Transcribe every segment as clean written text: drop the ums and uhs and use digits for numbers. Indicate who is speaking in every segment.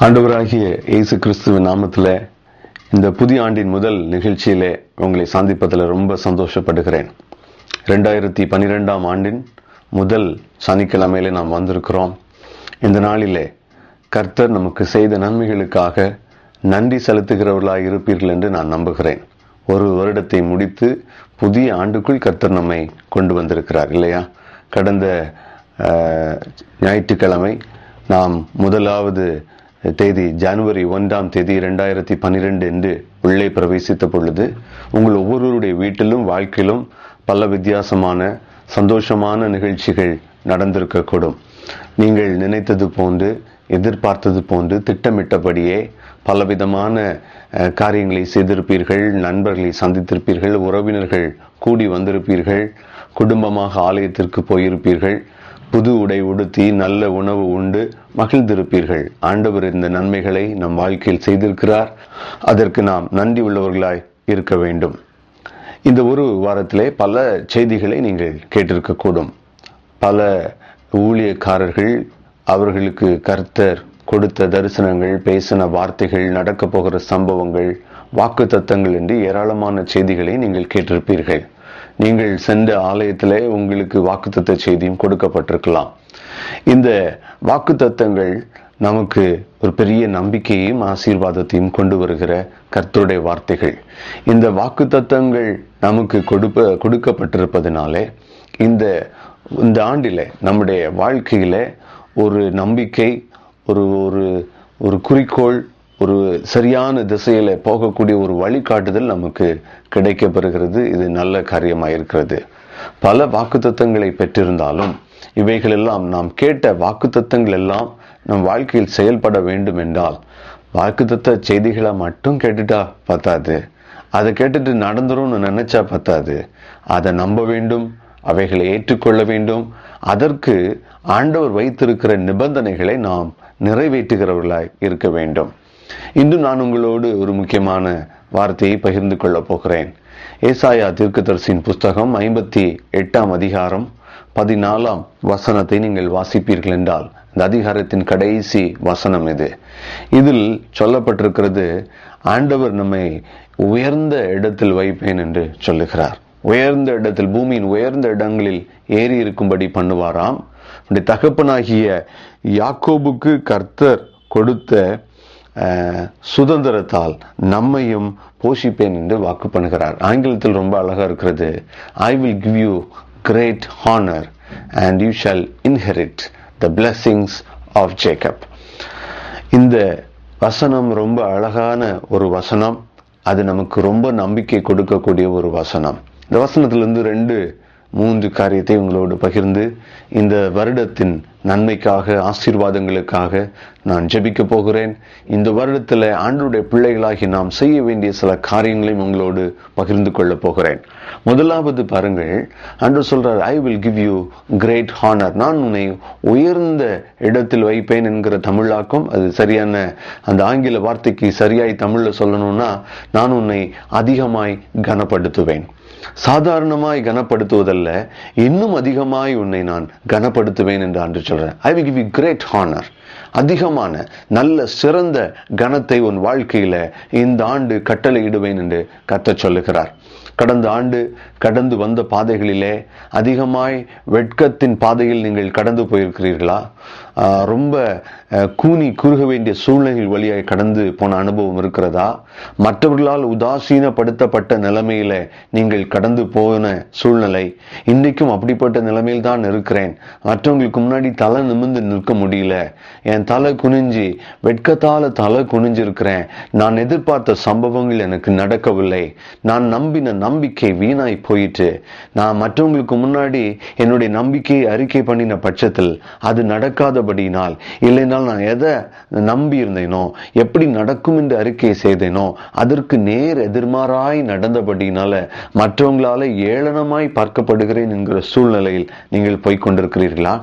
Speaker 1: ஆண்டவராகிய இயேசு கிறிஸ்துவின் நாமத்தில் இந்த புதிய ஆண்டின் முதல் நிகழ்ச்சியிலே உங்களை சந்திப்பதில் ரொம்ப சந்தோஷப்படுகிறேன். 2012 ஆண்டின் முதல் சனிக்கிழமையிலே நாம் வந்திருக்கிறோம். இந்த நாளிலே கர்த்தர் நமக்கு செய்த நன்மைகளுக்காக நன்றி செலுத்துகிறவர்களாக இருப்பீர்கள் என்று நான் நம்புகிறேன். ஒரு வருடத்தை முடித்து புதிய ஆண்டுக்குள் கர்த்தர் நம்மை கொண்டு வந்திருக்கிறார் இல்லையா? கடந்த ஞாயிற்றுக்கிழமை நாம் முதலாவது தேதி ஜனவரி 1 2012 என்று உள்ளே பிரவேசித்த பொழுது உங்கள் ஒவ்வொருவருடைய வீட்டிலும் வாழ்க்கையிலும் பல வித்தியாசமான சந்தோஷமான நிகழ்ச்சிகள் நடந்திருக்கக்கூடும். நீங்கள் நினைத்தது போன்று, எதிர்பார்த்தது போன்று, திட்டமிட்டபடியே பலவிதமான காரியங்களை செய்திருப்பீர்கள். நண்பர்களை சந்தித்திருப்பீர்கள், உறவினர்கள் கூடி வந்திருப்பீர்கள், குடும்பமாக ஆலயத்திற்கு போயிருப்பீர்கள், புது உடை உடுத்தி நல்ல உணவு உண்டு மகிழ்ந்திருப்பீர்கள். ஆண்டவர் இந்த நன்மைகளை நம் வாழ்க்கையில் செய்திருக்கிறார். அதற்கு நாம் நன்றி உள்ளவர்களாய் இருக்க வேண்டும். இந்த ஒரு வாரத்திலே பல செய்திகளை நீங்கள் கேட்டிருக்கக்கூடும். பல ஊழியக்காரர்கள் அவர்களுக்கு கர்த்தர் கொடுத்த தரிசனங்கள், பேசின வார்த்தைகள், நடக்க போகிற சம்பவங்கள், வாக்கு தத்தங்கள் என்று ஏராளமான செய்திகளை நீங்கள் கேட்டிருப்பீர்கள். நீங்கள் சென்ற ஆலயத்திலே உங்களுக்கு வாக்குத்தத்த செய்தியும் கொடுக்கப்பட்டிருக்கலாம். இந்த வாக்குத்தத்தங்கள் நமக்கு ஒரு பெரிய நம்பிக்கையையும் ஆசீர்வாதத்தையும் கொண்டு வருகிற கர்த்தருடைய வார்த்தைகள். இந்த வாக்குத்தத்தங்கள் நமக்கு கொடுக்கப்பட்டிருப்பதனாலே இந்த ஆண்டிலே நம்முடைய வாழ்க்கையில ஒரு நம்பிக்கை, ஒரு குறிக்கோள், ஒரு சரியான திசையில போகக்கூடிய ஒரு வழிகாட்டுதல் நமக்கு கிடைக்கப்பெறுகிறது. இது நல்ல காரியமாயிருக்கிறது. பல வாக்குத்தத்தங்களை பெற்றிருந்தாலும் இவைகளெல்லாம், நாம் கேட்ட வாக்குத்தத்தங்கள் எல்லாம் நம் வாழ்க்கையில் செயல்பட வேண்டும் என்றால் வாக்குத்தத்த செய்திகளை மட்டும் கேட்டுட்டா பத்தாது. அதை கேட்டுட்டு நடந்துரும்னு நினைச்சா பத்தாது. அதை நம்ப வேண்டும், அவைகளை ஏற்றுக்கொள்ள வேண்டும். அதற்கு ஆண்டவர் வைத்திருக்கிற நிபந்தனைகளை நாம் நிறைவேற்றுகிறவர்களாய் இருக்க வேண்டும். இன்று நான் உங்களோடு ஒரு முக்கியமான வார்த்தையை பகிர்ந்து கொள்ள போகிறேன். ஏசாயா தீர்க்கதரிசியின் புஸ்தகம் 58 அதிகாரம் 14 நீங்கள் வாசிப்பீர்கள் என்றால், இந்த அதிகாரத்தின் கடைசி வசனம் இது. இதில் சொல்லப்பட்டிருக்கிறது, ஆண்டவர் நம்மை உயர்ந்த இடத்தில் வைப்பேன் என்று சொல்லுகிறார். உயர்ந்த இடத்தில், பூமியின் உயர்ந்த இடங்களில் ஏறி இருக்கும்படி பண்ணுவாராம். தகப்பனாகிய யாக்கோபுக்கு கர்த்தர் கொடுத்த சுதந்திரத்தால் நம்மையும் போஷிப்பேன் என்று வாக்கு பண்ணுகிறார். ஆங்கிலத்தில் ரொம்ப அழகா இருக்கிறது. I will give you great honor and you shall inherit the blessings of Jacob. இந்த வசனம் ரொம்ப அழகான ஒரு வசனம். அது நமக்கு ரொம்ப நம்பிக்கை கொடுக்கக்கூடிய ஒரு வசனம். இந்த வசனத்திலிருந்து 2-3 காரியத்தை உங்களோடு பகிர்ந்து இந்த வருடத்தின் நன்மைக்காக, ஆசீர்வாதங்களுக்காக நான் ஜெபிக்க போகிறேன். இந்த வருடத்தில் ஆண்டவருடைய பிள்ளைகளாகி நாம் செய்ய வேண்டிய சில காரியங்களையும் உங்களோடு பகிர்ந்து கொள்ள போகிறேன். முதலாவது பாருங்கள், ஆண்டவர் சொல்றார், I will give you great honor. நான் உன்னை உயர்ந்த இடத்தில் வைப்பேன் என்கிற தமிழாக்கம். அது சரியான அந்த ஆங்கில வார்த்தைக்கு சரியாய் தமிழ்ல சொல்லணும்னா, நான் உன்னை அதிகமாய் கனப்படுத்துவேன். சாதாரணமாய் கனப்படுத்துவதல்ல, இன்னும் அதிகமாய் உன்னை நான் கனப்படுத்துவேன் என்று ஆண்டு சொல்றேன். I will give you great honor. அதிகமான நல்ல சிறந்த கனத்தை உன் வாழ்க்கையில இந்த ஆண்டு கட்டளையிடுவேன் என்று கர்த்தர் சொல்லுகிறார். கடந்த ஆண்டு கடந்து வந்த பாதைகளிலே அதிகமாய் வெட்கத்தின் பாதையில் நீங்கள் கடந்து போயிருக்கிறீர்களா? ரொம்ப கூனி குறுக வேண்டிய சூழ்நிலைகள் வழியாய் கடந்து போன அனுபவம் இருக்கிறதா? மற்றவர்களால் உதாசீனப்படுத்தப்பட்ட நிலைமையில நீங்கள் கடந்து போன சூழ்நிலை, இன்றைக்கும் அப்படிப்பட்ட நிலைமையில் தான் இருக்கிறேன், மற்றவங்களுக்கு முன்னாடி தலை நிமிர்ந்து நிற்க முடியல, என் தலை குனிஞ்சு வெட்கத்தால தலை குனிஞ்சிருக்கிறேன், நான் எதிர்பார்த்த சம்பவங்கள் எனக்கு நடக்கவில்லை, நான் நம்பின நம்பிக்கை வீணாய் போயிட்டு, நான் மற்றவங்களுக்கு முன்னாடி என்னுடைய நம்பிக்கையை அறிக்கை பண்ணின பட்சத்தில் அது நடக்காதபடியினால், இல்லைனால் நான் எதை நம்பி இருந்தேனோ, எப்படி நடக்கும் என்று அறிக்கை செய்தேனோ அதற்கு நேர் எதிர்மாறாய் நடந்தபடியினால மற்றவங்களால ஏளனமாய் பார்க்கப்படுகிறேன் என்கிற சூழ்நிலையில் நீங்கள் போய்கொண்டிருக்கிறீர்களா?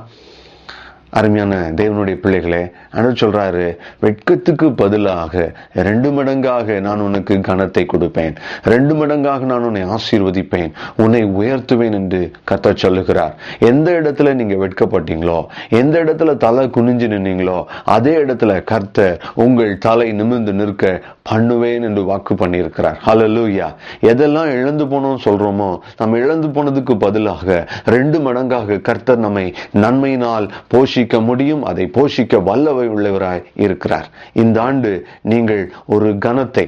Speaker 1: அருமையான தேவனுடைய பிள்ளைகளே, ஆண்டவர் சொல்றாரு, வெட்கத்துக்கு பதிலாக 2 மடங்காக நான் உனக்கு கனத்தை கொடுப்பேன், 2 மடங்காக நான் உன்னை ஆசீர்வதிப்பேன், உன்னை உயர்த்துவேன் என்று கர்த்தர் சொல்லுகிறார். எந்த இடத்துல நீங்க வெட்கப்பட்டீங்களோ, எந்த இடத்துல தலை குனிஞ்சு நின்னீங்களோ, அதே இடத்துல கர்த்தர் உங்கள் தலை நிமிர்ந்து நிற்க பண்ணுவேன் என்று வாக்கு பண்ணியிருக்கிறார். ஹல்லேலூயா. எதெல்லாம் இழந்து போனோம் சொல்றோமோ, நம்ம இழந்து போனதுக்கு பதிலாக 2 மடங்காக கர்த்தர் நம்மை நன்மையினால் போஷிக்க முடியும். அதை போஷிக்க வல்லவை உள்ளவராய் இருக்கிறார். இந்த ஆண்டு நீங்கள் ஒரு கனத்தை,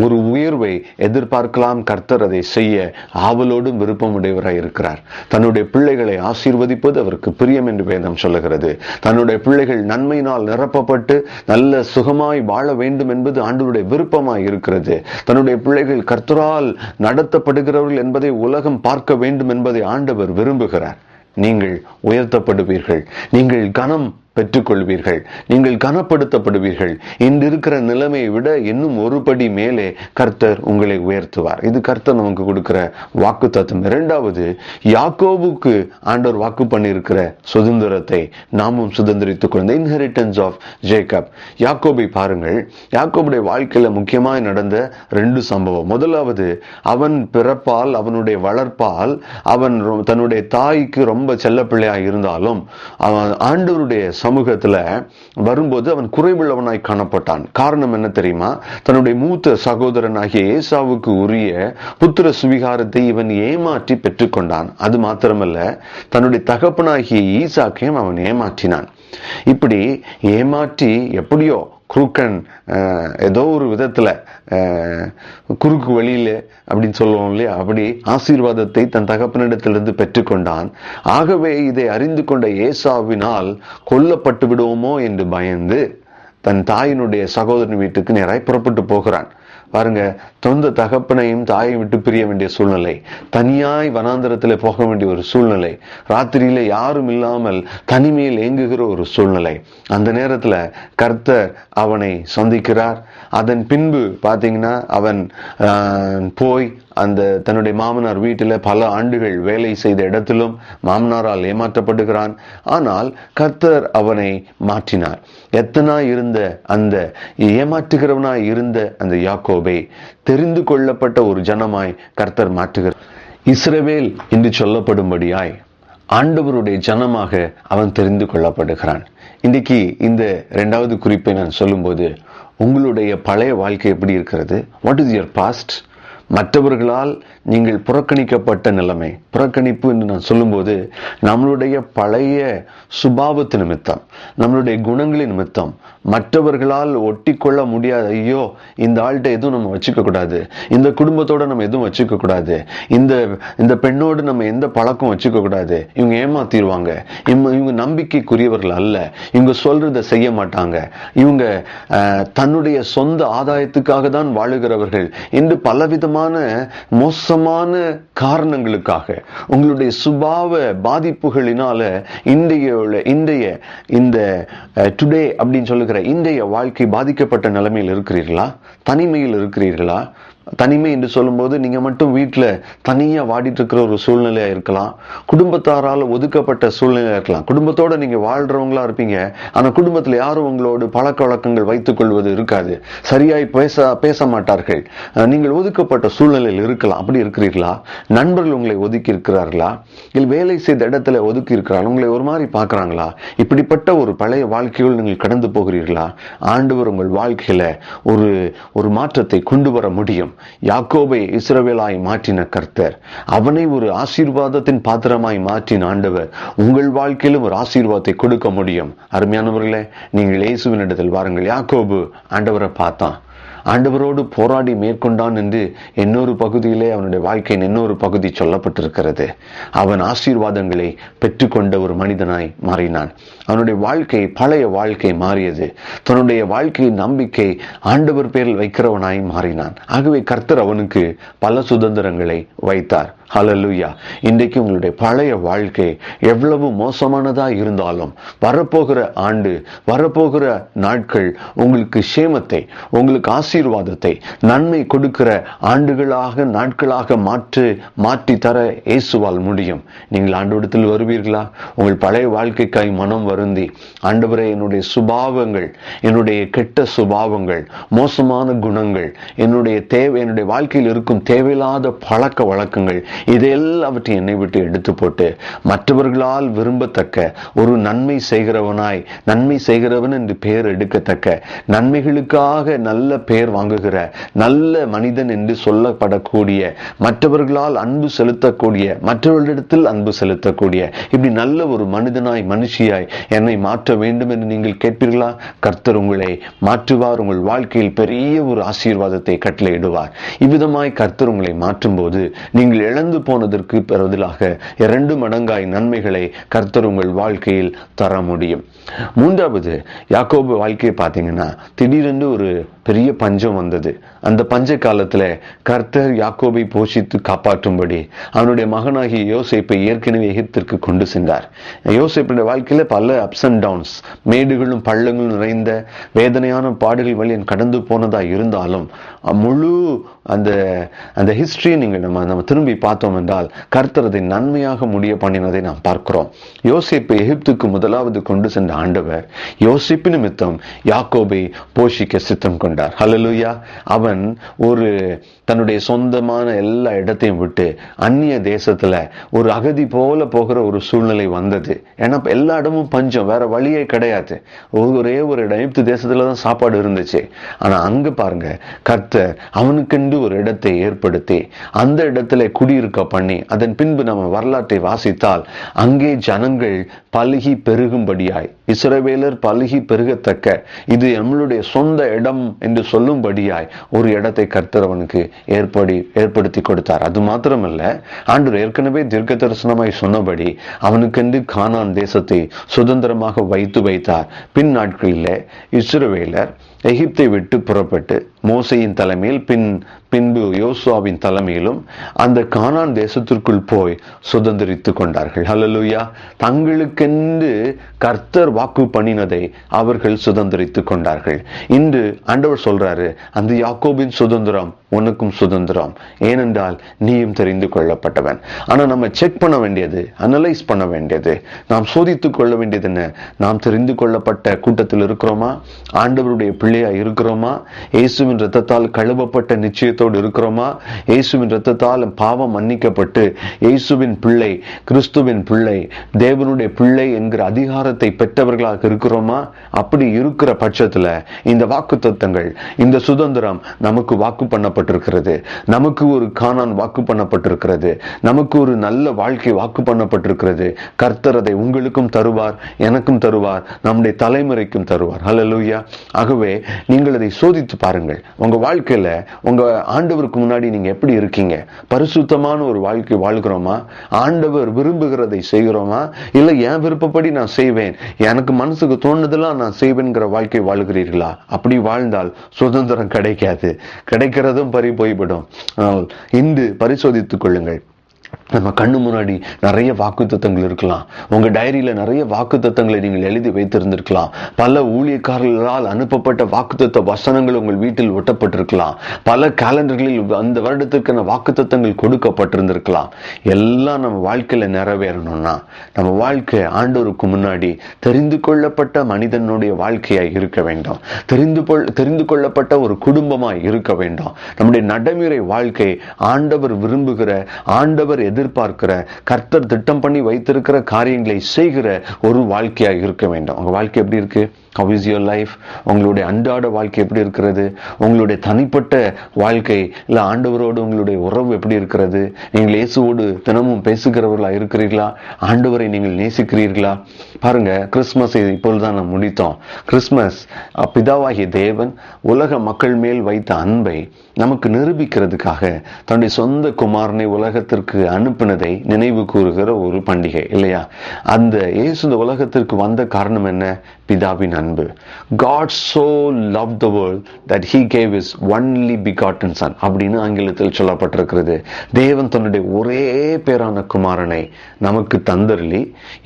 Speaker 1: ஒரு உயர்வை எதிர்பார்க்கலாம். கர்த்தர் அதை செய்ய ஆவலோடும் விருப்பமுடையவராய் இருக்கிறார். தன்னுடைய பிள்ளைகளை ஆசீர்வதிப்பது அவருக்கு பிரியம் என்று வேதம் சொல்லுகிறது. தன்னுடைய பிள்ளைகள் நன்மையினால் நிரப்பப்பட்டு நல்ல சுகமாய் வாழ வேண்டும் என்பது ஆண்டவருடைய விருப்பமாய் இருக்கிறது. தன்னுடைய பிள்ளைகள் கர்த்தரால் நடத்தப்படுகிறவர்கள் என்பதை உலகம் பார்க்க வேண்டும் என்பதை ஆண்டவர் விரும்புகிறார். நீங்கள் உயர்த்தப்படுவீர்கள், நீங்கள் கனம் பெற்றுக்கொள்வீர்கள், நீங்கள் கனப்படுத்தப்படுவீர்கள். இன்று இருக்கிற நிலைமையை விட இன்னும் ஒரு படி மேலே கர்த்தர் உங்களை உயர்த்துவார். இது கர்த்தர் நமக்கு கொடுக்கிற வாக்கு தத்துவம். 2வது, யாக்கோபுக்கு ஆண்டவர் வாக்கு பண்ணியிருக்கிற சுதந்திரத்தை நாமும் சுதந்திரித்துக் கொள்ள, இன்ஹெரிட்டன்ஸ் ஆஃப் ஜேக்கப். யாக்கோபை பாருங்கள். யாக்கோபுடைய வாழ்க்கையில முக்கியமாய் நடந்த 2 சம்பவம். முதலாவது, அவன் பிறப்பால், அவனுடைய வளர்ப்பால், அவன் தன்னுடைய தாய்க்கு ரொம்ப செல்ல பிள்ளையாய் இருந்தாலும் அவன் ஆண்டவருடைய சமூகத்துல வரும்போது அவன் குறைவுள்ளவனாய் காணப்பட்டான். காரணம் என்ன தெரியுமா? தன்னுடைய மூத்த சகோதரனாகிய ஏசாவுக்கு உரிய புத்திர சுவிகாரத்தை இவன் ஏமாற்றி பெற்றுக்கொண்டான். அது மாத்திரமல்ல, தன்னுடைய தகப்பனாகிய ஈசாக்கையும் அவன் ஏமாற்றினான். இப்படி ஏமாற்றி எப்படியோ குறுக்கன் ஏதோ ஒரு விதத்துல குறுக்கு வழியில அப்படின்னு சொல்லுவோம் இல்லையா, அப்படி ஆசீர்வாதத்தை தன் தகப்பனிடத்திலிருந்து பெற்றுக்கொண்டான். ஆகவே இதை அறிந்து கொண்ட ஏசாவினால் கொல்லப்பட்டு விடுவோமோ என்று பயந்து தன் தாயினுடைய சகோதரன் வீட்டுக்கு நேராய் புறப்பட்டு போகிறான். பாருங்க, சொந்த தகப்பனையும் தாயை விட்டு பிரிய வேண்டிய சூழ்நிலை, தனியாய் வனாந்தரத்தில் போக வேண்டிய ஒரு சூழ்நிலை, ராத்திரியில யாரும் இல்லாமல் தனிமையில் ஏங்குகிற ஒரு சூழ்நிலை. அந்த நேரத்துல கர்த்தர் அவனை சந்திக்கிறார். அதன் பின்பு பாத்தீங்கன்னா அவன் போய் அந்த தன்னுடைய மாமனார் வீட்டில பல ஆண்டுகள் வேலை செய்த இடத்திலும் மாமனாரால் ஏமாற்றப்படுகிறான். ஆனால் கர்த்தர் அவனை மாற்றினார். எத்தனாய் இருந்த அந்த ஏமாற்றுகிறவனாய் இருந்த அந்த யாக்கோபை தெரிந்து கொள்ளப்பட்ட ஒரு ஜனமாய் கர்த்தர் மாற்றுகிறார். இஸ்ரவேல் என்று சொல்லப்படும்படியாய் ஆண்டவருடைய ஜனமாக அவன் தெரிந்து கொள்ளப்படுகிறான். இன்றைக்கு இந்த 2வது குறிப்பை நான் சொல்லும்போது, உங்களுடைய பழைய வாழ்க்கை எப்படி இருக்கிறது? What is your past? மற்றவர்களால் நீங்கள் புறக்கணிக்கப்பட்ட நிலைமை. புறக்கணிப்பு என்று நான் சொல்லும்போது, நம்மளுடைய பழைய சுபாவத்து நிமித்தம், நம்மளுடைய குணங்களின் நிமித்தம் மற்றவர்களால் ஒட்டி கொள்ள முடியாது. ஐயோ, இந்த ஆள்கிட்ட எதுவும் நம்ம வச்சுக்க கூடாது, இந்த குடும்பத்தோட நம்ம எதுவும் வச்சுக்க கூடாது, இந்த பெண்ணோடு நம்ம எந்த பழக்கம் வச்சுக்க கூடாது, இவங்க ஏமாத்திடுவாங்க, இவங்க நம்பிக்கைக்குரியவர்கள் அல்ல, இவங்க சொல்றதை செய்ய மாட்டாங்க, இவங்க தன்னுடைய சொந்த ஆதாயத்துக்காக தான் வாழுகிறவர்கள் என்று பலவிதமான மோசமான காரணங்களுக்காக, உங்களுடைய சுபாவ பாதிப்புகளினால இந்த டுடே அப்படின்னு சொல்லுகிற இன்றைய வாழ்க்கை பாதிக்கப்பட்ட நிலைமையில் இருக்கிறீர்களா? தனிமையில் இருக்கிறீர்களா? தனிமை என்று சொல்லும்போது நீங்க மட்டும் வீட்டுல தனியா வாடிட்டு இருக்கிற ஒரு சூழ்நிலையா இருக்கலாம். குடும்பத்தாரால் ஒதுக்கப்பட்ட சூழ்நிலையா இருக்கலாம். குடும்பத்தோட நீங்க வாழ்றவங்களா இருப்பீங்க. ஆனா குடும்பத்துல யாரும் உங்களோடு பழக்க வழக்கங்கள் வைத்துக் கொள்வது இருக்காது. சரியாய் பேச மாட்டார்கள். நீங்கள் ஒதுக்கப்பட்ட சூழ்நிலையில் இருக்கலாம். அப்படி இருக்கிறீர்களா? நண்பர்கள் உங்களை ஒதுக்கி இருக்கிறார்களா? இல்லை வேலை செய்த இடத்துல ஒதுக்கி இருக்கிறார்கள், உங்களை ஒரு மாதிரி பாக்குறாங்களா? இப்படிப்பட்ட ஒரு பழைய வாழ்க்கையில் நீங்கள் கடந்து போகிறீர்களா? ஆண்டவர் உங்கள் வாழ்க்கையில ஒரு மாற்றத்தை கொண்டு வர முடியும். யாக்கோபை இஸ்ரவேலாய் மாற்றின கர்த்தர், அவனை ஒரு ஆசீர்வாதத்தின் பாத்திரமாய் மாற்றின ஆண்டவர் உங்கள் வாழ்க்கையிலும் ஒரு ஆசீர்வாதத்தை கொடுக்க முடியும். அருமையானவர்களே, நீங்கள் இயேசுவின் இடத்தில் வாருங்கள். யாக்கோபு ஆண்டவரை பார்த்தான், ஆண்டவரோடு போராடி மேற்கொண்டான் என்று இன்னொரு பகுதியிலே அவனுடைய வாழ்க்கையின் இன்னொரு பகுதி சொல்லப்பட்டிருக்கிறது. அவன் ஆசீர்வாதங்களை பெற்றுக்கொண்ட ஒரு மனிதனாய் மாறினான். அவனுடைய வாழ்க்கை, பழைய வாழ்க்கை மாறியது. தன்னுடைய வாழ்க்கையின் நம்பிக்கை ஆண்டவர் பேரில் வைக்கிறவனாய் மாறினான். ஆகவே கர்த்தர் அவனுக்கு பல சுதந்திரங்களை வைத்தார். ஹல்லேலூயா. இன்றைக்கு உங்களுடைய பழைய வாழ்க்கை எவ்வளவு மோசமானதா இருந்தாலும், வரப்போகிற ஆண்டு, வரப்போகிற நாட்கள் உங்களுக்கு சேமத்தை, உங்களுக்கு ஆசீர்வாதத்தை, நன்மை கொடுக்கிற ஆண்டுகளாக, நாட்களாக மாற்றி தர இயேசுவால் முடியும். நீங்கள் ஆண்டவரிடத்தில் வருவீர்களா? உங்கள் பழைய வாழ்க்கைக்காய் மனம் வருந்தி, ஆண்டவரே, என்னுடைய சுபாவங்கள், என்னுடைய கெட்ட சுபாவங்கள், மோசமான குணங்கள், என்னுடைய வாழ்க்கையில் இருக்கும் தேவையில்லாத பழக்க வழக்கங்கள், இதையெல்லாவற்றையும் என்னை விட்டு எடுத்து போட்டு மற்றவர்களால் விரும்பத்தக்க ஒரு நன்மை செய்கிறவன் என்று பெயர் எடுக்கத்தக்க, நன்மைகளுக்காக நல்ல பெயர் வாங்குகிற நல்ல மனிதன் என்று சொல்லப்படக்கூடிய, மற்றவர்களால் அன்பு செலுத்தக்கூடிய, மற்றவர்களிடத்தில் அன்பு செலுத்தக்கூடிய, இப்படி நல்ல ஒரு மனுஷியாய் என்னை மாற்ற வேண்டும் என்று நீங்கள் கேட்பீர்களா? கர்த்தர் உங்களை மாற்றுவார். உங்கள் வாழ்க்கையில் பெரிய ஒரு ஆசீர்வாதத்தை கட்டளையிடுவார். இவ்விதமாய் கர்த்தர் உங்களை மாற்றும் போது நீங்கள் இழந்து போனதற்கு பதிலாக 2 மடங்காய் நன்மைகளை கர்த்தர் உங்கள் வாழ்க்கையில் தர முடியும். மூன்றாவது, யாக்கோபு வாழ்க்கையை பார்த்தீங்கன்னா, திடீரென்று ஒரு பெரிய பஞ்சம் வந்தது. அந்த பஞ்ச காலத்துல கர்த்தர் யாக்கோபை போஷித்து காப்பாற்றும்படி அவனுடைய மகனாகிய யோசேப்பை ஏற்கனவே எகிப்திற்கு கொண்டு சென்றார். யோசேப்புடைய வாழ்க்கையில பல அப்ஸ் அண்ட் டவுன்ஸ், மேடுகளும் பள்ளங்களும் நிறைந்த வேதனையான பாடுகள் வழி கடந்து போனதா இருந்தாலும், முழு அந்த ஹிஸ்டரியை நம்ம திரும்பி பார்த்தோம் என்றால் கர்த்தர் அதை நன்மையாக முடிய பண்ணினதை நாம் பார்க்கிறோம். யோசேப்பை எகிப்துக்கு முதலாவது கொண்டு சென்ற ஆண்டவர் யோசேப்பு நிமித்தம் யாக்கோபை போஷிக்க சித்தம் கொண்டார். ஹல்லேலூயா. அவன் தன்னுடைய சொந்தமான எல்லா இடத்தையும் விட்டு அந்நிய தேசத்துல ஒரு அகதி போல போகிற ஒரு சூழ்நிலை வந்தது. ஏன்னா எல்லா இடமும் பஞ்சம், வேற வழியே கிடையாது. ஒரே ஒரு இடம், எகிப்து தேசத்துலதான் சாப்பாடு இருந்துச்சு. ஆனா அங்க பாருங்க, கர்த்தர் அவனுக்கென்று ஒரு இடத்தை ஏற்படுத்தி அந்த இடத்துல குடியிருக்க பண்ணி, அதன் பின்பு நம்ம வரலாற்றை வாசித்தால் அங்கே ஜனங்கள் பலுகி பெருகும்படியாய், இஸ்ரவேலர் பலுகி பெருகத்தக்க, இது நம்மளுடைய சொந்த இடம் என்று சொல்லும்படியாய் ஒரு இடத்தை கர்த்தர் அவனுக்கு ஏற்படுத்தி கொடுத்தார். அது மாத்திரமல்ல, ஆண்டவர் ஏற்கனவே தீர்க்க தரிசனமாய் சொன்னபடி அவனுக்கென்று கானான் தேசத்தை சுதந்திரமாக வைத்தார். பின் நாட்களிலே இஸ்ரவேலர் எகிப்தை விட்டு புறப்பட்டு மோசையின் தலைமையில் பின்பு யோசுவாவின் தலைமையிலும் அந்த கானான் தேசத்திற்குள் போய் சுதந்திரித்துக் கொண்டார்கள். ஹல்லேலூயா. தங்களுக்கென்று கர்த்தர் வாக்கு பண்ணினதை அவர்கள் சுதந்திரித்துக் கொண்டார்கள். இன்று ஆண்டவர் சொல்றாரு, அந்த யாக்கோபின் சுதந்திரம் உனக்கும் சுதந்திரம், ஏனென்றால் நீயும் தெரிந்து கொள்ளப்பட்டவன். ஆனா நம்ம செக் பண்ண வேண்டியது, அனலைஸ் பண்ண வேண்டியது, நாம் சோதித்துக் கொள்ள வேண்டியது என்ன? நாம் தெரிந்து கொள்ளப்பட்ட கூட்டத்தில் இருக்கிறோமா? ஆண்டவருடைய பிள்ளையா இருக்கிறோமா? இயேசுவின் இரத்தத்தால் கழுவப்பட்ட நிச்சயத்தோடு இருக்கிறோமா? இயேசுவின் இரத்தத்தால் பாவம் மன்னிக்கப்பட்டு இயேசுவின் பிள்ளை, கிறிஸ்துவின் பிள்ளை, தேவனுடைய பிள்ளை என்கிற அதிகாரத்தை பெற்றவர்களாக இருக்கிறோமா? அப்படி இருக்கிற பட்சத்துல இந்த வாக்குத்தத்தங்கள், இந்த சுதந்திரம் நமக்கு வாக்கு பண்ணப்பட்டிருக்கிறது. நமக்கு ஒரு கானான் வாக்கு பண்ணப்பட்டிருக்கிறது. நமக்கு ஒரு நல்ல வாழ்க்கை வாக்கு பண்ணப்பட்டிருக்கிறது. கர்த்தர் அதை உங்களுக்கும் தருவார், எனக்கும் தருவார், நம்முடைய தலைமுறைக்கும் தருவார். ஹல்லேலூயா. ஆகவே நீங்கள் அதை சோதித்து பாருங்கள். உங்க வாழ்க்கையில உங்க ஆண்டவருக்கு முன்னாடி நீங்க எப்படி இருக்கீங்க? பரிசுத்தமான ஒரு வாழ்க்கை வாழ்கிறோமா? ஆண்டவர் விரும்புகிறதை செய்கிறோமா? இல்ல என் விருப்பப்படி நான் செய்வேன், எனக்கு மனசுக்கு தோணுதெல்லாம் நான் செய்வேன்கிற வாழ்க்கை வாழ்கிறீர்களா? அப்படி வாழ்ந்தால் சுதந்திரம் கிடைக்காது, கிடைக்கிறதும் போய்விடும். இன்று பரிசோதித்துக் கொள்ளுங்கள். நம்ம கண்ணு முன்னாடி நிறைய வாக்குத்தத்தங்கள் இருக்கலாம். உங்க டைரியில நிறைய வாக்குத்தத்தங்களை நீங்கள் எழுதி வைத்திருந்திருக்கலாம். பல ஊழியக்காரர்களால் அனுப்பப்பட்ட வாக்குத்தத்த வசனங்கள் உங்கள் வீட்டில் ஒட்டப்பட்டிருக்கலாம். பல கேலண்டர்களில் அந்த வருடத்திற்கான வாக்குத்தத்தங்கள் கொடுக்கப்பட்டிருந்திருக்கலாம். எல்லாம் நம்ம வாழ்க்கையில நிறைவேறணும்னா நம்ம வாழ்க்கை ஆண்டவருக்கு முன்னாடி தெரிந்து கொள்ளப்பட்ட மனிதனுடைய வாழ்க்கையாய் இருக்க வேண்டும். தெரிந்து கொள்ளப்பட்ட ஒரு குடும்பமாய் இருக்க வேண்டும். நம்முடைய நடைமுறை வாழ்க்கை ஆண்டவர் விரும்புகிற, ஆண்டவர் எதிர்பார்க்கிற, கர்த்தர் திட்டம் பண்ணி வைத்திருக்கிற காரியங்களை செய்கிற ஒரு வாழ்க்கையாக இருக்க வேண்டும். உங்க வாழ்க்கை எப்படி இருக்கு? How is your life? உங்களுடைய அன்றாட வாழ்க்கை எப்படி இருக்கிறது? உங்களுடைய தனிப்பட்ட வாழ்க்கை இல்ல ஆண்டவரோடு உங்களுடைய உறவு எப்படி இருக்கிறது? நீங்கள் இயேசுவோடு தினமும் பேசுகிறவர்களா இருக்கிறீர்களா? ஆண்டவரை நீங்கள் நேசிக்கிறீர்களா? பாருங்க, கிறிஸ்துமஸ் இப்பொழுதுதான் நாம் முடித்தோம். கிறிஸ்துமஸ் பிதாவாகிய தேவன் உலக மக்கள் மேல் வைத்த அன்பை நமக்கு நிரூபிக்கிறதுக்காக தன்னுடைய சொந்த குமாரனை உலகத்திற்கு அனுப்பினதை நினைவு கூறுகிற ஒரு பண்டிகை இல்லையா? அந்த இயேசு இந்த உலகத்திற்கு வந்த காரணம் என்ன? பிதாவின் அன்பு. God so loved the world that he gave his only begotten son அப்படின்னு ஆங்கிலத்தில் சொல்லப்பட்டிருக்கிறது. தேவன் தன்னுடைய ஒரே பேரான குமாரனை நமக்கு தந்தருளி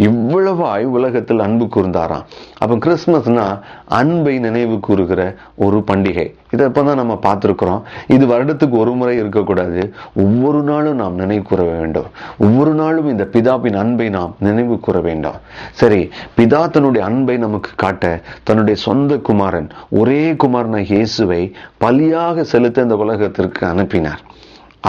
Speaker 1: இவ்வளவாய் உலகத்தில் அன்பு கூர்ந்தாராம். அப்ப கிறிஸ்துமஸ்னா அன்பை நினைவு கூறுகிற ஒரு பண்டிகை. இதை இப்பதான் நம்ம பார்த்திருக்கிறோம். இது வருடத்துக்கு ஒரு முறை இருக்கக்கூடாது, ஒவ்வொரு நாளும் நாம் நினைவு கூற வேண்டும். ஒவ்வொரு நாளும் இந்த பிதாவின் அன்பை நாம் நினைவு கூற வேண்டும். சரி, பிதா தன்னுடைய அன்பை நமக்கு காட்ட தன்னுடைய சொந்த குமாரன், ஒரே குமாரனாகிய இயேசுவை பலியாக செலுத்த இந்த உலகத்திற்கு அனுப்பினார்.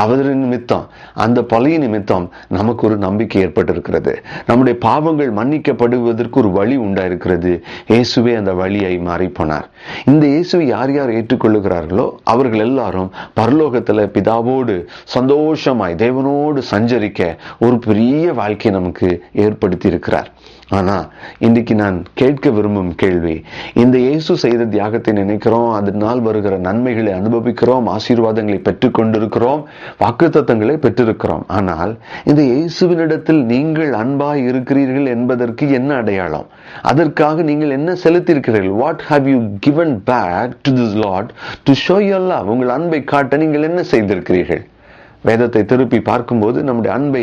Speaker 1: அவரின் நிமித்தம், அந்த பலிய நிமித்தம் நமக்கு ஒரு நம்பிக்கை ஏற்பட்டிருக்கிறது. நம்முடைய பாவங்கள் மன்னிக்கப்படுவதற்கு ஒரு வழி உண்டாயிருக்கிறது. இயேசுவே அந்த வழியை மாறி போனார். இந்த இயேசுவை யார் யார் ஏற்றுக்கொள்ளுகிறார்களோ அவர்கள் எல்லாரும் பரலோகத்துல பிதாவோடு சந்தோஷமாய் தேவனோடு சஞ்சரிக்க ஒரு பெரிய வாழ்க்கையை நமக்கு ஏற்படுத்தி இருக்கிறார். ஆனா இன்றைக்கு நான் கேட்க விரும்பும் கேள்வி, இந்த இயேசு செய்த தியாகத்தை நினைக்கிறோம், அதனால் வருகிற நன்மைகளை அனுபவிக்கிறோம், ஆசீர்வாதங்களை பெற்றுக் கொண்டிருக்கிறோம், வாக்குத்தத்தங்களை பெற்றிருக்கிறோம். ஆனால் இந்த இயேசுவினிடத்தில் நீங்கள் அன்பாய் இருக்கிறீர்கள் என்பதற்கு என்ன அடையாளம்? அதற்காக நீங்கள் என்ன செலுத்தியிருக்கிறீர்கள்? What have you given back to this Lord to show your love? உங்கள் அன்பை காட்ட நீங்கள் என்ன செய்திருக்கிறீர்கள்? வேதத்தை திருப்பி பார்க்கும்போது நம்முடைய அன்பை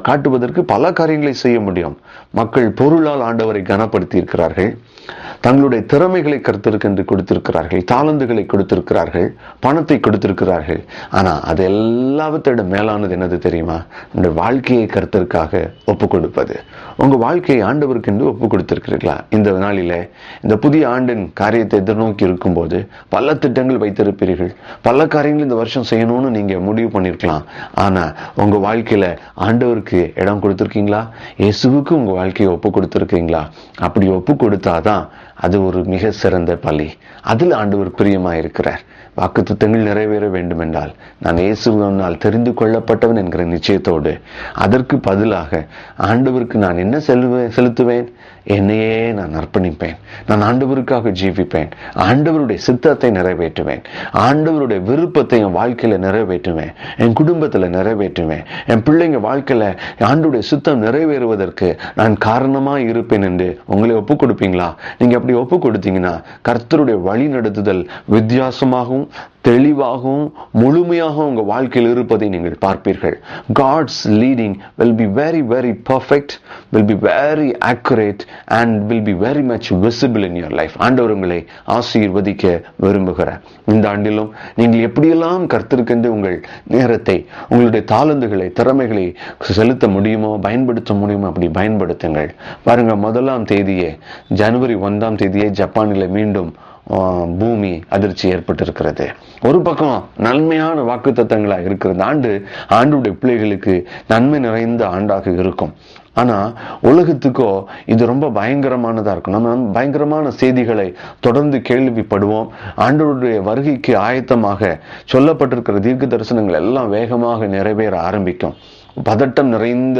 Speaker 1: காட்டுவதற்கு பல காரியங்களை செய்ய முடியும். மக்கள் பொருளால் ஆண்டவரை கனப்படுத்தி இருக்கிறார்கள், தங்களுடைய திறமைகளை கர்த்தருக்கு கொடுத்திருக்கிறார்கள், தாளந்துகளை கொடுத்திருக்கிறார்கள், பணத்தை கொடுத்திருக்கிறார்கள். ஆனா அது எல்லாவற்றோட மேலானது என்னது தெரியுமா? நம்முடைய வாழ்க்கையை கர்த்தருக்காக ஒப்பு கொடுப்பது. உங்க வாழ்க்கையை ஆண்டவருக்கு என்று ஒப்பு கொடுத்திருக்கிறீர்களா? இந்த நாளில இந்த புதிய ஆண்டின் காரியத்தை எதிர்நோக்கி இருக்கும்போது பல திட்டங்கள் வைத்திருப்பீர்கள், பல காரியங்கள் இந்த வருஷம் செய்யணும்னு நீங்க முடிவு பண்ணிருக்கலாம். ஆனா உங்க வாழ்க்கையில ஆண்டவருக்கு இடம் கொடுத்திருக்கீங்களா? இயேசுவுக்கு உங்க வாழ்க்கையை ஒப்பு கொடுத்திருக்கீங்களா? அப்படி ஒப்பு கொடுத்தாதான் அது ஒரு மிக சிறந்த பலி. அதில் ஆண்டவர் பிரியமா இருக்கிறார். வாக்குத்தத்தங்கள் நிறைவேற வேண்டும் என்றால் நான் இயேசுவினால் தெரிந்து கொள்ளப்பட்டவன் என்கிற நிச்சயத்தோடு அதற்கு பதிலாக ஆண்டவருக்கு நான் என்ன செலுத்துவேன்? என்னையே நான் அர்ப்பணிப்பேன். நான் ஆண்டவருக்காக ஜீவிப்பேன். ஆண்டவருடைய சித்தத்தை நிறைவேற்றுவேன். ஆண்டவருடைய விருப்பத்தை என் வாழ்க்கையில நிறைவேற்றுவேன். என் குடும்பத்துல நிறைவேற்றுவேன். என் பிள்ளைங்க வாழ்க்கையில ஆண்டவருடைய சித்தம் நிறைவேறுவதற்கு நான் காரணமா இருப்பேன் என்று உங்களை ஒப்பு கொடுப்பீங்களா? நீங்க அப்படி ஒப்பு கொடுத்தீங்கன்னா கர்த்தருடைய வழி நடத்துதல் வித்தியாசமாகவும் தெளிவாகவும் முழுமையாக உங்க வாழ்க்கையில் இருப்பதை நீங்கள் பார்ப்பீர்கள். God's leading will be very very perfect, will be very accurate and will be very much visible in your life. ஆண்டவர் உங்களை ஆசீர்வதிக்க விரும்புகிறார். இந்த ஆண்டிலும் நீங்கள் எப்படியெல்லாம் கர்த்தருக்கென்று உங்கள் நேரத்தை, உங்களுடைய தாளந்துகளை, திறமைகளை செலுத்த முடியுமோ, பயன்படுத்த முடியுமோ அப்படி பயன்படுத்துங்கள். பாருங்க, 1ஆம் தேதியே, ஜனவரி 1ஆம் தேதியே ஜப்பானில மீண்டும் பூமி அதிர்ச்சி ஏற்பட்டிருக்கிறது. ஒரு பக்கம் நன்மையான வாக்குத்தத்தங்களா இருக்கிற ஆண்டு ஆண்டுடைய பிள்ளைகளுக்கு நன்மை நிறைந்த ஆண்டாக இருக்கும். ஆனா உலகத்துக்கோ இது ரொம்ப பயங்கரமானதா இருக்கும். நம்ம பயங்கரமான செய்திகளை தொடர்ந்து கேள்விப்படுவோம். ஆண்டவருடைய வருகைக்கு ஆயத்தமாக சொல்லப்பட்டிருக்கிற தீர்க்க தரிசனங்கள் எல்லாம் வேகமாக நிறைவேற ஆரம்பிக்கும். பதட்டம் நிறைந்த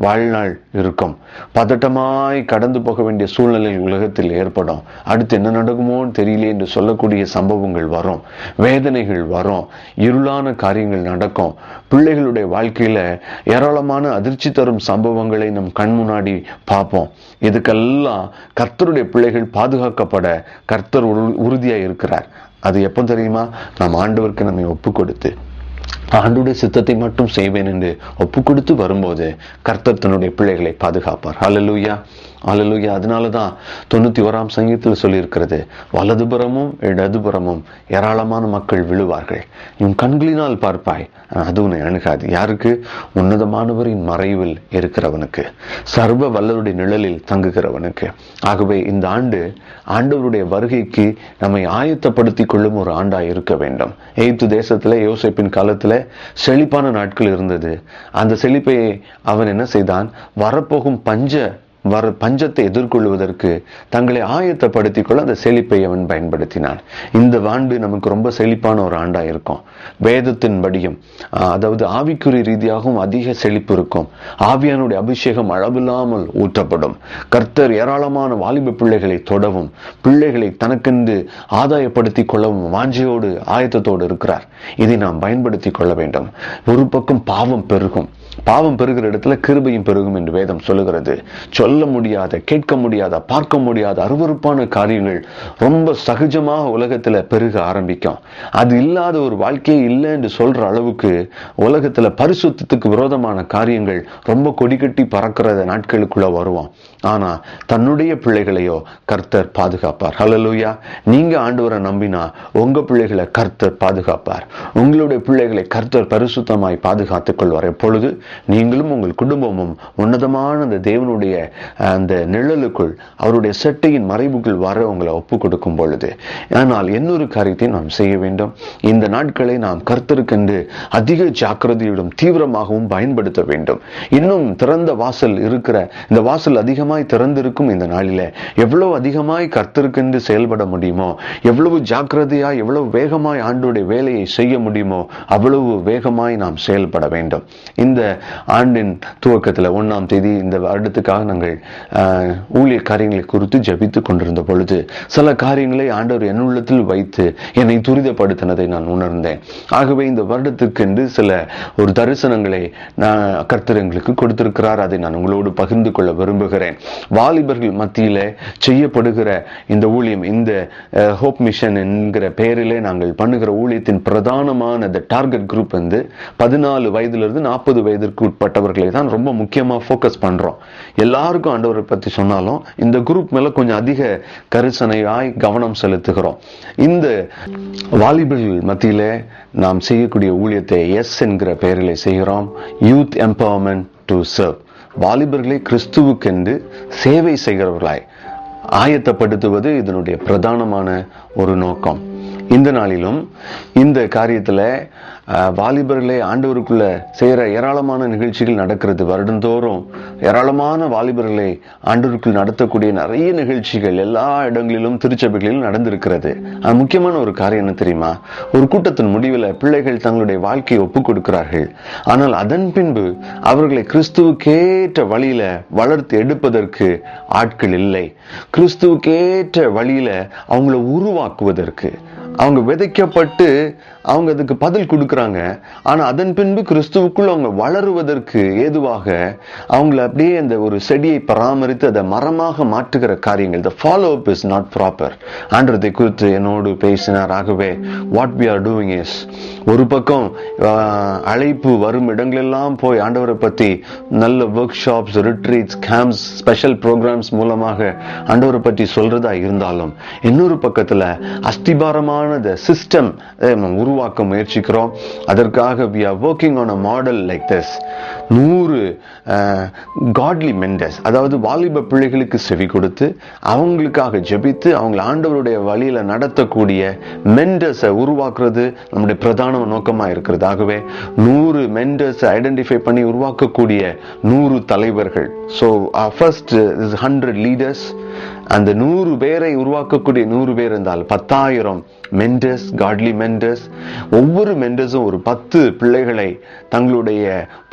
Speaker 1: வாழ்நாள் இருக்கும். பதட்டமாய் கடந்து போக வேண்டிய சூழ்நிலை உலகத்தில் ஏற்படும். அடுத்து என்ன நடக்குமோன்னு தெரியல என்று சொல்லக்கூடிய சம்பவங்கள் வரும், வேதனைகள் வரும், இருளான காரியங்கள் நடக்கும். பிள்ளைகளுடைய வாழ்க்கையில ஏராளமான அதிர்ச்சி தரும் சம்பவங்களை நம் கண் முன்னாடி பார்ப்போம். இதுக்கெல்லாம் கர்த்தருடைய பிள்ளைகள் பாதுகாக்கப்பட கர்த்தர் உறுதியா இருக்கிறார். அது எப்போ தெரியுமா? நாம் ஆண்டவருக்கு நம்மை ஒப்பு கொடுத்து ஆண்டுடைய சித்தத்தை மட்டும் செய்வேன் என்று ஒப்பு கொடுத்து வரும்போது கர்த்தர் தன்னுடைய பிள்ளைகளை பாதுகாப்பார். ஹல்லேலூயா, ஹல்லேலூயா. அதனாலதான் 91ஆம் சங்கீதத்தில் சொல்லி இருக்கிறது, வலதுபுறமும் இடதுபுறமும் ஏராளமான மக்கள் விழுவார்கள், உன் கண்களினால் பார்ப்பாய், அது உன்னை அணுகாது. யாருக்கு? உன்னதமானவரின் மறைவில் இருக்கிறவனுக்கு, சர்வ வல்லவருடைய நிழலில் தங்குகிறவனுக்கு. ஆகவே இந்த ஆண்டு ஆண்டவருடைய வருகைக்கு நம்மை ஆயத்தப்படுத்திக் கொள்ளும் ஒரு ஆண்டாய் இருக்க வேண்டும். எகிப்து தேசத்துல யோசேப்பின் காலத்துல செழிப்பான நாட்கள் இருந்தது. அந்த செழிப்பை அவன் என்ன செய்தான்? வரப்போகும் பஞ்சத்தை எதிர்கொள்வதற்கு தங்களை ஆயத்தப்படுத்திக் கொள்ள அந்த செழிப்பை அவன் பயன்படுத்தினான். இந்த ஆண்டு நமக்கு ரொம்ப செழிப்பான ஒரு ஆண்டா இருக்கும். வேதத்தின்படியும், அதாவது ஆவிக்குரிய ரீதியாகவும் அதிக செழிப்பு இருக்கும். ஆவியானுடைய அபிஷேகம் அளவில்லாமல் ஊற்றப்படும். கர்த்தர் ஏராளமான வாலிப பிள்ளைகளை தொடவும், பிள்ளைகளை தனக்கென்று ஆதாயப்படுத்திக் கொள்ளவும் வாஞ்சையோடு ஆயத்தத்தோடு இருக்கிறார். இதை நாம் பயன்படுத்திக் கொள்ள வேண்டும். ஒரு பக்கம் பாவம் பெருகும், பாவம் பெருகிற இடத்துல கிருபையும் பெருகும் என்று வேதம் சொல்லுகிறது. சொல்ல முடியாத, கேட்க முடியாத, பார்க்க முடியாத அருவருப்பான காரியங்கள் ரொம்ப சகஜமாக உலகத்துல பெருக ஆரம்பிக்கும். அது இல்லாத ஒரு வாழ்க்கையே இல்லை என்று சொல்ற அளவுக்கு உலகத்துல பரிசுத்தத்துக்கு விரோதமான காரியங்கள் ரொம்ப கொடிகட்டி பறக்கிற நாட்களுக்குள்ள வருவோம். ஆனா தன்னுடைய பிள்ளைகளையோ கர்த்தர் பாதுகாப்பார். ஹல்லேலூயா. நீங்க ஆண்டவரை நம்பினா உங்க பிள்ளைகளை கர்த்தர் பாதுகாப்பார். உங்களுடைய பிள்ளைகளை கர்த்தர் பரிசுத்தமாய் பாதுகாத்துக் கொள்வார். எப்பொழுது நீங்களும் உங்கள் குடும்பமும் உன்னதமான அந்த தேவனுடைய அந்த நிழலுக்குள், அவருடைய செட்டையின் மறைவுக்குள் வர உங்களை ஒப்பு கொடுக்கும் பொழுது. ஆனால் இன்னொரு காரியத்தை நாம் செய்ய வேண்டும். இந்த நாட்களை நாம் கர்த்தருக்கென்று அதிக ஜாக்கிரதையுடன் தீவிரமாகவும் பயன்படுத்த வேண்டும். இன்னும் திறந்த வாசல் இருக்கிற இந்த வாசல் அதிகமாய் திறந்திருக்கும் இந்த நாளில எவ்வளவு அதிகமாய் கர்த்தருக்கென்று செயல்பட முடியுமோ, எவ்வளவு ஜாக்கிரதையா, எவ்வளவு வேகமாய் ஆண்டோடைய வேலையை செய்ய முடியுமோ அவ்வளவு வேகமாய் நாம் செயல்பட வேண்டும். இந்த ஆண்டின் துவக்கத்தில் 1ஆம் தேதி இந்த வருடத்துக்காக நாங்கள் ஊழிய காரியங்களை குறித்து ஜபித்துக் கொண்டிருந்த பொழுது சில காரியங்களை ஆண்டவர் என் உள்ளத்தில் வைத்து என்னை துரிதப்படுத்தினதை நான் உணர்ந்தேன். ஆகவே இந்த வருடத்துக்கென்று சில ஒரு தரிசனங்களை கர்த்தர் எங்களுக்கு கொடுத்திருக்கிறார். அதை நான் உங்களோடு பகிர்ந்து கொள்ள விரும்புகிறேன். வாலிபர்கள் மத்தியில செய்யப்படுகிற இந்த ஊழியம், இந்த ஹோப் மிஷன் என்கிற பெயரிலே நாங்கள் பண்ணுகிற ஊழியத்தின் பிரதானமான டார்கெட் குரூப் 14 வயதிலிருந்து 40 வயதிற்கு உட்பட்டவர்களை தான் ரொம்ப முக்கியமா போக்கஸ் பண்றோம். எல்லாருக்கும் ஆண்டவரை பத்தி சொன்னாலும் இந்த குரூப் மேல கொஞ்சம் அதிக கரிசனையாய் கவனம் செலுத்துகிறோம். இந்த வாலிபர்கள் மத்தியில நாம் செய்யக்கூடிய ஊழியத்தை எஸ் என்கிற பெயரிலே செய்கிறோம். Youth empowerment to serve. வாலிபர்களை கிறிஸ்துவுக்கென்று சேவை செய்கிறவர்களாய் ஆயத்தப்படுத்துவது இதனுடைய பிரதானமான ஒரு நோக்கம். இந்த நாளிலும் இந்த காரியத்துல வாலிபர்களை ஆண்டவருக்குள்ள செய்யற ஏராளமான நிகழ்ச்சிகள் நடக்கிறது. வருடந்தோறும் ஏராளமான வாலிபர்களை ஆண்டவருக்குள் நடத்தக்கூடிய நிறைய நிகழ்ச்சிகள் எல்லா இடங்களிலும் திருச்சபைகளிலும் நடந்திருக்கிறது. முக்கியமான ஒரு காரியம் என்ன தெரியுமா? ஒரு கூட்டத்தின் முடிவில் பிள்ளைகள் தங்களுடைய வாழ்க்கையை ஒப்புக் கொடுக்கிறார்கள். ஆனால் அதன் பின்பு அவர்களை கிறிஸ்துவுக்கேற்ற வழியில வளர்த்து எடுப்பதற்கு ஆட்கள் இல்லை. கிறிஸ்துவுக்கேற்ற வழியில அவங்களை உருவாக்குவதற்கு அவங்க விதைக்கப்பட்டு அவங்க அதுக்கு பதில் கொடுக்கறாங்க. ஆனா அதன் பின்பு கிறிஸ்துவுக்குள் அவங்க வளருவதற்கு ஏதுவாக அவங்களை அப்படியே அந்த ஒரு செடியை பராமரித்து அதை மரமாக மாற்றுகிற காரியங்கள், the follow up is not proper. ஆண்டவரை குறித்து என்னோடு பேசினார். ஆகவே what we are doing is, ஒரு பக்கம் அழைப்பு வரும் இடங்களெல்லாம் போய் ஆண்டவரை பத்தி நல்ல workshops, retreats, camps, special programmes மூலமாக ஆண்டவரை பற்றி சொல்றதா இருந்தாலும், இன்னொரு பக்கத்துல அஸ்திபாரமான சிஸ்டம் உருவாக்க முயற்சிக்கிறோம். அதற்காக we are working on a model like this. 100 godly mentors, அதாவது வாலிப பிள்ளைகளுக்கு செவி கொடுத்து அவங்களுக்காக ஜெபித்து அவங்களை ஆண்டவருடைய வழியில நடத்தக்கூடிய மென்டர்ஸை உருவாக்குறது நம்முடைய பிரதான நோக்கமா இருக்கிறது. ஆகவே 100 மென்டர்ஸ் ஐடென்டிஃபை பண்ணி உருவாக்கக்கூடிய 100 தலைவர்கள். So our first is 100 leaders. அந்த 100 பேரை உருவாக்கக்கூடிய 100 பேர் இருந்தால் 10,000 மென்டர்ஸ், காட்லி மென்டர்ஸ். ஒவ்வொரு மென்டர்ஸும் ஒரு 10 பிள்ளைகளை தங்களுடைய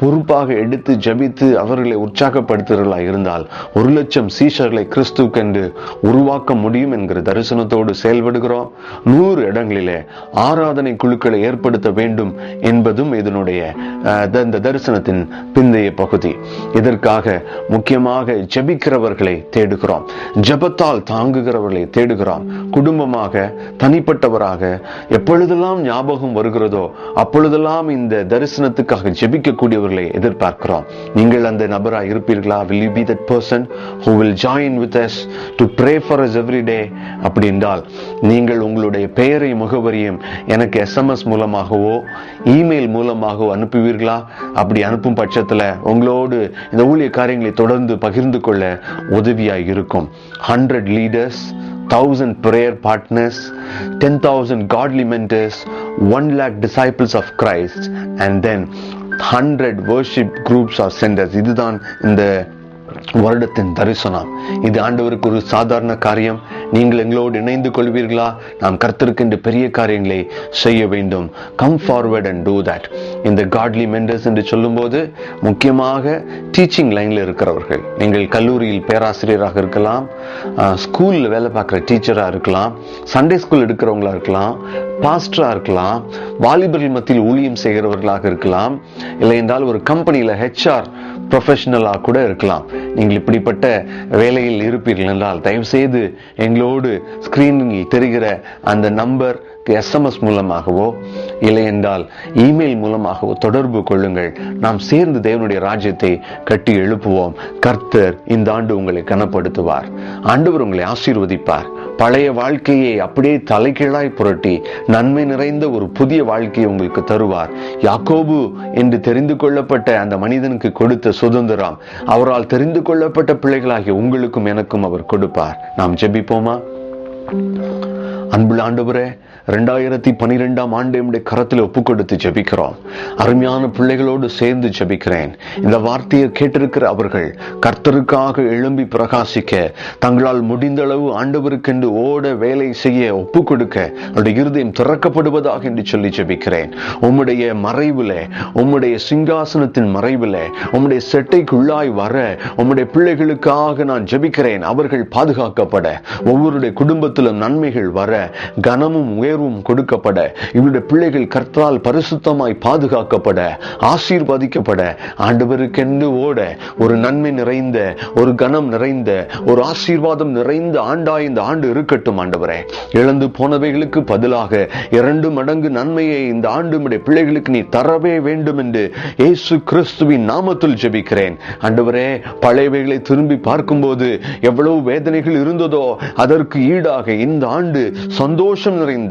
Speaker 1: பொறுப்பாக எடுத்து ஜபித்து அவர்களை உற்சாகப்படுத்துகிறவர்களா இருந்தால் 1,00,000 சீஷர்களை கிறிஸ்துவுக்கென்று உருவாக்க முடியும் என்கிற தரிசனத்தோடு செயல்படுகிறோம். 100 இடங்களிலே ஆராதனை குழுக்களை ஏற்படுத்த வேண்டும் என்பதும் இதனுடைய இந்த தரிசனத்தின் பிந்தைய பகுதி. இதற்காக முக்கியமாக ஜபிக்கிறவர்களை தேடுகிறோம், ஜபத்தால் தாங்குகிறவர்களை தேடுகிறோம். குடும்பமாக, தனிப்பட்டவராக எப்பொழுதெல்லாம் ஞாபகம் வருகிறதோ அப்பொழுதெல்லாம் இந்த தரிசனத்துக்காக ஜெபிக்கக்கூடியவர்களை எதிர்பார்க்கிறோம். நீங்கள் அந்த நபராக இருப்பீர்களா? Will you be that person who will join with us to pray for us every day? அப்படி என்றால் நீங்கள் உங்களுடைய பெயரை, முகவரியும் எனக்கு SMS மூலமாகவோ இமெயில் மூலமாகவோ அனுப்புவீர்களா? அப்படி அனுப்பும் பட்சத்துல உங்களோடு இந்த ஊழிய காரியங்களை தொடர்ந்து பகிர்ந்து கொள்ள உதவியாய் இருக்கும். 100 leaders, 1,000 prayer partners, 10,000 godly mentors, 1,00,000 disciples of Christ, and then 100 worship groups or centers. இதுதான் இந்த வருடத்தின் தரிசனம். இது ஆண்டவருக்கு ஒரு சாதாரண காரியம். நீங்கள் எங்களோடு இணைந்து கொள்வீர்களா? நாம் கர்த்தருக்கு என்று பெரிய காரியங்களை செய்ய வேண்டும். Come forward and do that. இந்த காட்லி மெண்டர்ஸ் என்று சொல்லும் போது முக்கியமாக டீச்சிங் லைன்ல இருக்கிறவர்கள், நீங்கள் கல்லூரியில் பேராசிரியராக இருக்கலாம், ஸ்கூல்ல வேலை பார்க்குற டீச்சரா இருக்கலாம், சண்டே ஸ்கூல் எடுக்கிறவங்களா இருக்கலாம், பாஸ்டரா இருக்கலாம், வாலிபர்கள் மத்தியில் ஊழியம் செய்கிறவர்களாக இருக்கலாம், இல்லை என்றால் ஒரு கம்பெனியில HR ப்ரொஃபஷனலா கூட இருக்கலாம். நீங்கள் இப்படிப்பட்ட வேலையில் இருப்பீர்கள் என்றால் தயவு செய்து எங்களோடு ஸ்கிரீனில் தெரிகிற அந்த நம்பர் SMS மூலமாகவோ இல்லை என்றால் இமெயில் மூலமாகவோ தொடர்பு கொள்ளுங்கள். நாம் சேர்ந்து தேவனுடைய ராஜ்யத்தை கட்டி எழுப்புவோம். கர்த்தர் இந்த ஆண்டு உங்களை கனப்படுத்துவார். ஆண்டவர் உங்களை ஆசீர்வதிப்பார். பழைய வாழ்க்கையை அப்படியே தலைகீழாய் புரட்டி நன்மை நிறைந்த ஒரு புதிய வாழ்க்கையை உங்களுக்கு தருவார். யாக்கோபு என்று தெரிந்து கொள்ளப்பட்ட அந்த மனிதனுக்கு கொடுத்த சுதந்திரம் அவரால் தெரிந்து கொள்ளப்பட்ட பிள்ளைகளாகிய உங்களுக்கும் எனக்கும் அவர் கொடுப்பார். நாம் ஜெபிப்போமா? அன்புள்ள ஆண்டவரே, 2012 ஆண்டு என்னுடைய கரத்தில் ஒப்பு கொடுத்து ஜெபிக்கிறோம். அருமையான பிள்ளைகளோடு சேர்ந்து ஜெபிக்கிறேன். இந்த வார்த்தையை கேட்டிருக்கிற அவர்கள் கர்த்தருக்காக எழும்பி பிரகாசிக்க, தங்களால் முடிந்த அளவு ஆண்டவருக்கென்று ஓட வேலை செய்ய ஒப்பு கொடுக்க அவருடைய இருதயம் திறக்கப்படுவதாக என்று சொல்லி ஜெபிக்கிறேன். உம்முடைய மறைவிலே, உம்முடைய சிங்காசனத்தின் மறைவிலே, உம்முடைய செட்டைக்குள்ளாய் வர உம்முடைய பிள்ளைகளுக்காக நான் ஜெபிக்கிறேன். அவர்கள் பாதுகாக்கப்பட, ஒவ்வொருடைய குடும்பத்திலும் நன்மைகள் வர, கனமும் உயர்வும் கொடுக்கப்பட, இவருடைய பிள்ளைகள் கர்த்தரால் பரிசுத்தமாய் பாதுகாக்கப்பட, ஆசீர்வதிக்கப்பட, ஆண்டவருக்கென்று ஓட ஒரு நன்மை நிறைந்த, ஒரு கனம் நிறைந்த, ஒரு ஆசீர்வாதம் நிறைந்த ஆண்டாய் இந்த ஆண்டு இருக்கட்டும். ஆண்டவரே, இழந்து போனவைகளுக்கு பதிலாக 2 மடங்கு நன்மையை இந்த ஆண்டு உம்முடைய பிள்ளைகளுக்கு நீ தரவே வேண்டும் என்று இயேசு கிறிஸ்துவின் நாமத்தில் ஜெபிக்கிறேன். ஆண்டவரே, பழையவைகளை திரும்பி பார்க்கும்போது எவ்வளவு வேதனைகள் இருந்ததோ அதற்கு ஈடாக இந்த ஆண்டு சந்தோஷம் நிறைந்த,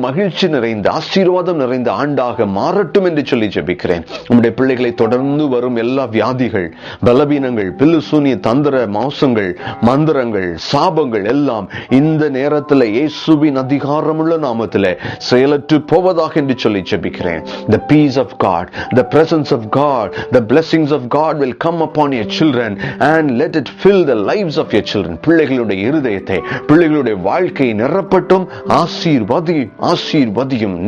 Speaker 1: மகிழ்ச்சி நிறைந்த, ஆசீர்வாதம் நிறைந்த ஆண்டாக மாறட்டும் என்று சொல்லி ஜெபிக்கிறேன். உம்முடைய பிள்ளைகளை தொடர்ந்து வரும் எல்லா வியாதிகள், பலவீனங்கள், பில்லு சூனிய தந்திர மோசங்கள், மந்திரங்கள், சாபங்கள் எல்லாம் இந்த நேரத்தில் இயேசுவின் அதிகாரமுள்ள நாமத்தில் செயலற்று போவதாக என்று சொல்லி ஜெபிக்கிறேன். The peace of God, the presence of God, the blessings of God will come upon your children and let it fill the lives of your children. பிள்ளைகளுடைய இருதயத்தை, பிள்ளைகளுடைய வாழ்க்கையை நிரப்பட்டும். ஆசீர்வதியும்.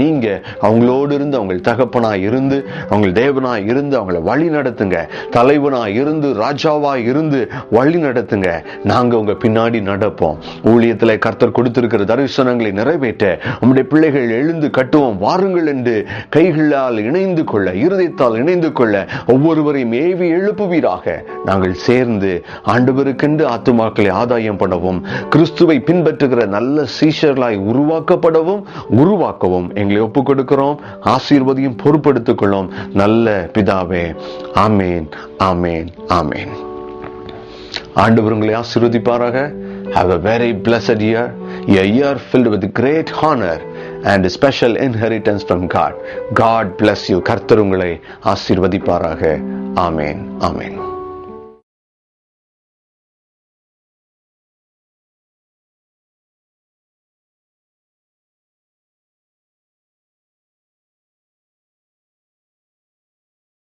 Speaker 1: நீங்க அவங்களோடு இருந்து, அவங்க தகப்பனாய் இருந்து, அவங்க தேவனாய் இருந்து அவங்களை வழி நடத்துங்க. தலைவனாய் இருந்து, ராஜாவாய் இருந்து வழி நடத்துங்க. நாங்க உங்க பின்னாடி நடப்போம். ஊழியத்தில் கர்த்தர் கொடுத்திருக்கிற தரிசனங்களை நிறைவேற்ற உம்முடைய பிள்ளைகள் எழுந்து கட்டுவோம் வாருங்கள் என்று கைகளால் இணைந்து கொள்ள, இருதயத்தால் இணைந்து கொள்ள ஒவ்வொருவரையும் ஏவி எழுப்புவீராக. நாங்கள் சேர்ந்து ஆண்டவருக்கென்று ஆத்துமாக்களை ஆதாயம் பண்ணவும், கிறிஸ்துவை பின்பற்றுகிற நல்ல சீஷர்களாய் உருவாக்கவும் எங்களை ஒப்புக் கொடுக்கிறோம். ஆசீர்வதியும் பொறுப்படுத்திக் கொள்ளும் நல்ல பிதாவே. ஆமேன், ஆமேன், ஆமேன். ஆண்டவர் உங்களை ஆசீர்வதிப்பாராக. Have a very blessed year, a year filled with great honor and a special inheritance from God. God bless you. கர்த்தர் உங்களை ஆசீர்வதிப்பாராக. ஆமேன், ஆமேன்.